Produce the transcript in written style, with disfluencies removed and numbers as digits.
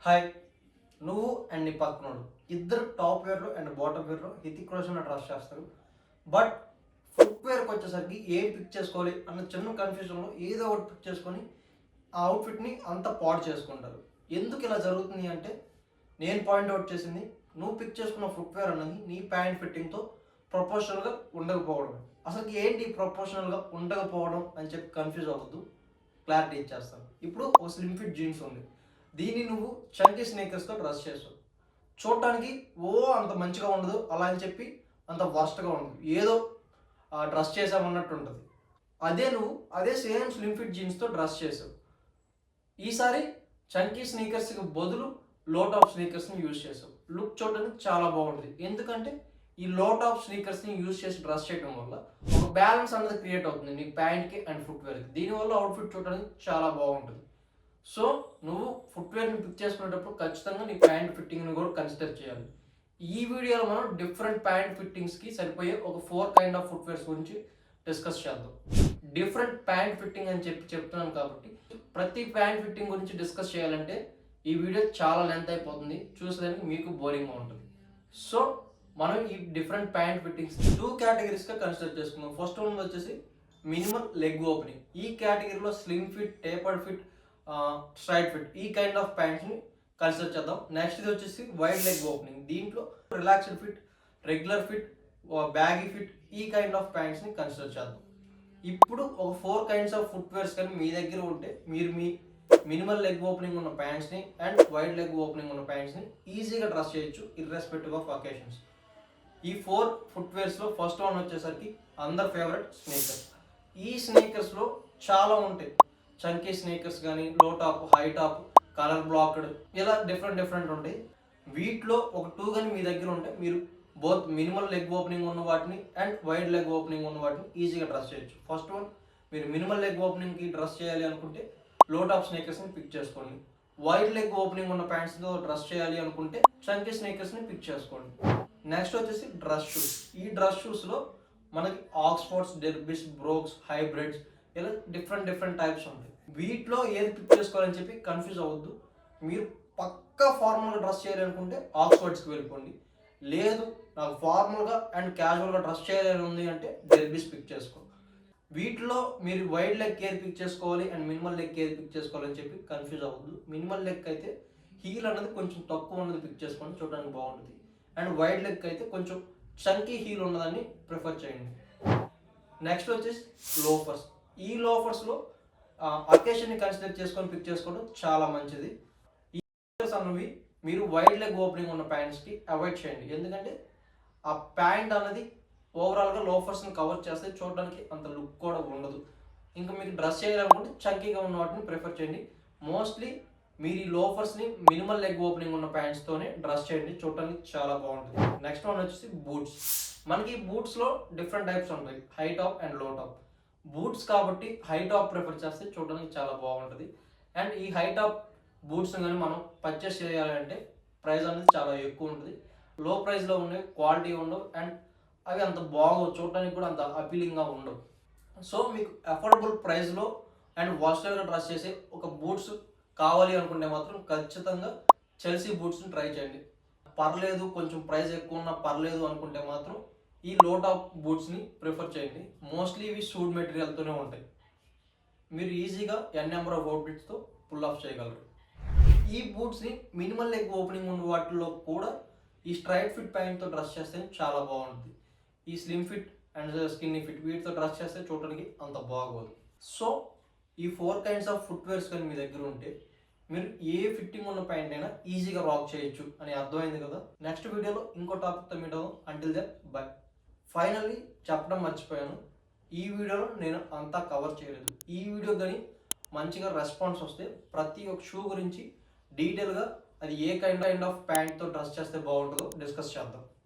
Hi. నువ్వు and నీ పక్కనోడు ఇద్దరు టాప్ వేర్లో అండ్ బాటమ్ వేర్లో హితిక్ రోషన్ ట్రస్ట్ చేస్తారు. బట్ ఫుట్వేర్కి వచ్చేసరికి ఏం పిక్ చేసుకోవాలి అన్న చిన్న కన్ఫ్యూజన్లో ఏదో ఒకటి పిక్ చేసుకొని ఆ అవుట్ఫిట్ని అంత పాడు చేసుకుంటారు. ఎందుకు ఇలా జరుగుతుంది అంటే నేను పాయింట్అవుట్ చేసింది, నువ్వు పిక్ చేసుకున్న ఫుట్వేర్ అన్నది నీ ప్యాంట్ ఫిట్టింగ్తో ప్రొపోర్షనల్గా ఉండకపోవడం. అసలు ఏంటి ప్రొపోర్షనల్గా ఉండకపోవడం అని చెప్పి కన్ఫ్యూజ్ అవ్వద్దు, క్లారిటీ ఇచ్చేస్తాను. ఇప్పుడు ఒక స్లిమ్ ఫిట్ జీన్స్ ఉంది, దీన్ని నువ్వు చంకీ స్నేకర్స్తో డ్రెస్ చేస్తావు. చూడటానికి అంత మంచిగా ఉండదు, అలా అని చెప్పి అంత వర్స్ట్గా ఉండదు, ఏదో డ్రెస్ చేసామన్నట్టు ఉంటుంది. అదే సేమ్ స్లిమ్ ఫిట్ జీన్స్తో డ్రెస్ చేసావు. ఈసారి చంకీ స్నీకర్స్కి బదులు లో టాప్ స్నీకర్స్ని యూజ్ చేసావు. లుక్ చూడడానికి చాలా బాగుంటుంది. ఎందుకంటే ఈ లో టాప్ స్నీకర్స్ని యూజ్ చేసి డ్రెస్ చేయడం వల్ల ఒక బ్యాలెన్స్ అనేది క్రియేట్ అవుతుంది నీ ప్యాంట్కి అండ్ ఫుట్వేర్కి. దీనివల్ల అవుట్ఫిట్ చూడడానికి చాలా బాగుంటుంది. సో నువ్వు ఫుట్వేర్ని పిక్ చేసుకునేటప్పుడు ఖచ్చితంగా నీ ప్యాంట్ ఫిట్టింగ్ని కూడా కన్సిడర్ చేయాలి. ఈ వీడియోలో మనం డిఫరెంట్ ప్యాంట్ ఫిట్టింగ్స్కి సరిపోయే ఒక 4 కైండ్ ఆఫ్ ఫుట్వేర్స్ గురించి డిస్కస్ చేద్దాం. డిఫరెంట్ ప్యాంట్ ఫిట్టింగ్ అని చెప్తున్నాను కాబట్టి ప్రతి ప్యాంట్ ఫిట్టింగ్ గురించి డిస్కస్ చేయాలంటే ఈ వీడియో చాలా లెంత్ అయిపోతుంది, చూసేదానికి మీకు బోరింగ్గా ఉంటుంది. సో మనం ఈ డిఫరెంట్ ప్యాంట్ ఫిట్టింగ్స్ 2 కేటగిరీస్గా కన్సిడర్ చేసుకుందాం. ఫస్ట్ వన్ వచ్చేసి మినిమల్ లెగ్ ఓపెనింగ్. ఈ కేటగిరీలో slim fit, tapered fit, straight fit ఈ కైండ్ ఆఫ్ ప్యాంట్స్ని కన్సిడర్ చేద్దాం. నెక్స్ట్ ఇది వచ్చేసి వైడ్ లెగ్ ఓపెనింగ్. దీంట్లో relaxed fit, regular fit, baggy fit ఈ కైండ్ ఆఫ్ ప్యాంట్స్ని కన్సిడర్ చేద్దాం. ఇప్పుడు ఒక 4 కైండ్స్ ఆఫ్ ఫుట్వేర్స్ కానీ మీ దగ్గర ఉంటే మీరు మీ మినిమల్ లెగ్ ఓపెనింగ్ ఉన్న ప్యాంట్స్ని అండ్ వైడ్ లెగ్ ఓపెనింగ్ ఉన్న ప్యాంట్స్ని ఈజీగా డ్రెస్ చేయొచ్చు ఇర్రెస్పెక్టివ్ ఆఫ్ అకేషన్స్. ఈ 4 ఫుట్వేర్స్లో ఫస్ట్ వన్ వచ్చేసరికి అందర్ ఫేవరెట్ స్నీకర్స్. ఈ స్నీకర్స్లో చాలా ఉంటాయి. చంకీ స్నీకర్స్ కానీ, లో top, high top, colour blocked, ఇలా డిఫరెంట్ ఉంటాయి. వీటిలో ఒక 2 కానీ మీ దగ్గర ఉంటే మీరు బోత్ మినిమల్ లెగ్ ఓపెనింగ్ ఉన్న వాటిని అండ్ వైడ్ లెగ్ ఓపెనింగ్ ఉన్న వాటిని ఈజీగా డ్రెస్ చేయొచ్చు. ఫస్ట్ వన్, మీరు మినిమల్ లెగ్ ఓపెనింగ్కి డ్రెస్ చేయాలి అనుకుంటే లో టాప్ స్నీకర్స్ని పిక్ చేసుకోండి. వైడ్ లెగ్ ఓపెనింగ్ ఉన్న ప్యాంట్స్తో డ్రెస్ చేయాలి అనుకుంటే చంకీ స్నీకర్స్ని పిక్ చేసుకోండి. నెక్స్ట్ వచ్చేసి డ్రెస్ షూస్. ఈ డ్రెస్ షూస్లో మనకి ఆక్స్ఫోర్డ్స్, డెర్బిస్, బ్రోక్స్, హైబ్రిడ్స్ ఇలా డిఫరెంట్ టైప్స్ ఉంటాయి. వీటిలో ఏది పిక్ చేసుకోవాలని చెప్పి కన్ఫ్యూజ్ అవ్వద్దు. మీరు పక్కా ఫార్మల్గా డ్రెస్ చేయాలనుకుంటే ఆక్స్ఫర్డ్స్కి వెళ్ళిపోండి. లేదు నాకు ఫార్మల్గా అండ్ క్యాజువల్గా డ్రెస్ చేయాలని ఉంది అంటే డెర్బిస్ పిక్ చేసుకో. వీటిలో మీరు వైడ్ లెగ్ కేర్ పిక్ చేసుకోవాలి and minimal leg care pick చేసుకోవాలని చెప్పి కన్ఫ్యూజ్ అవ్వద్దు. మినిమల్ లెగ్ అయితే హీల్ అనేది కొంచెం తక్కువ ఉన్నది పిక్ చేసుకోండి, చూడడానికి బాగుంటుంది. అండ్ వైడ్ లెగ్ అయితే కొంచెం చంకీ హీల్ ఉన్నదాన్ని ప్రిఫర్ చేయండి. నెక్స్ట్ వచ్చేసి లోఫర్స్. ఈ లోఫర్స్లో అకేషన్ని కన్సిడర్ చేసుకొని పిక్ చేసుకోవడం చాలా మంచిది. ఈ లోఫర్స్ అన్నవి మీరు వైడ్ లెగ్ ఓపెనింగ్ ఉన్న ప్యాంట్స్కి అవాయిడ్ చేయండి. ఎందుకంటే ఆ ప్యాంట్ అనేది ఓవరాల్గా లోఫర్స్ని కవర్ చేస్తే చూడడానికి అంత లుక్ కూడా ఉండదు. ఇంకా మీకు డ్రెస్ చేయాలనుకుంటే చంకీగా ఉన్న వాటిని ప్రిఫర్ చేయండి. మోస్ట్లీ మీరు ఈ లోఫర్స్ని మినిమల్ లెగ్ ఓపెనింగ్ ఉన్న ప్యాంట్స్తోనే డ్రెస్ చేయండి, చూడడానికి చాలా బాగుంటుంది. నెక్స్ట్ వన్ వచ్చేసి బూట్స్. మనకి బూట్స్లో డిఫరెంట్ టైప్స్ ఉంటాయి, హై టాప్ అండ్ లో టాప్. బూట్స్ కాబట్టి హై టాప్ ప్రిఫర్ చేస్తే చూడడానికి చాలా బాగుంటుంది. అండ్ ఈ హై టాప్ బూట్స్ కానీ మనం పర్చేస్ చేయాలంటే ప్రైస్ అనేది చాలా ఎక్కువ ఉంటుంది. లో ప్రైస్లో ఉండే క్వాలిటీ ఉండవు అండ్ అవి అంత బాగోవు, చూడడానికి కూడా అంత అపీలింగ్గా ఉండవు. సో మీకు అఫోర్డబుల్ ప్రైస్లో అండ్ వర్స్టైల్గా డ్రెస్ చేసే ఒక బూట్స్ కావాలి అనుకుంటే మాత్రం ఖచ్చితంగా చెల్సీ బూట్స్ని ట్రై చేయండి. పర్లేదు కొంచెం ప్రైస్ ఎక్కువ ఉన్నా పర్లేదు అనుకుంటే మాత్రం ఈ లో టాప్ బూట్స్ని ప్రిఫర్ చేయండి. మోస్ట్లీ ఇవి సూడ్ మెటీరియల్తోనే ఉంటాయి. మీరు ఈజీగా ఎన్ నెంబర్ ఆఫ్ అవుట్ఫిట్స్తో పుల్ ఆఫ్ చేయగలరు. ఈ బూట్స్ని మినిమల్ లెగ్ ఓపెనింగ్ ఉన్న వాటిలో కూడా ఈ స్ట్రైట్ ఫిట్ ప్యాంట్తో డ్రెస్ చేస్తే చాలా బాగుంటుంది. ఈ slim fit and skinny fit వీటితో డ్రెస్ చేస్తే చూడడానికి అంత బాగోదు. సో ఈ 4 కైండ్స్ ఆఫ్ ఫుట్వేర్స్ కానీ మీ దగ్గర ఉంటే మీరు ఏ ఫిట్టింగ్ ఉన్న ప్యాంట్ అయినా ఈజీగా రాక్ చేయొచ్చు అని అర్థమైంది కదా. నెక్స్ట్ వీడియోలో ఇంకో టాపిక్తో మీట్ అవుదాం. Until then by. ఫైనల్లీ చెప్పడం మర్చిపోయాను, ఈ వీడియోలో నేను అంతా కవర్ చేయలేదు. ఈ వీడియో కానీ మంచిగా రెస్పాన్స్ వస్తే ప్రతి ఒక్క షూ గురించి డీటెయిల్గా అది ఏ కైండ్ ఆఫ్ ప్యాంట్తో డ్రెస్ చేస్తే బాగుంటుందో డిస్కస్ చేద్దాం.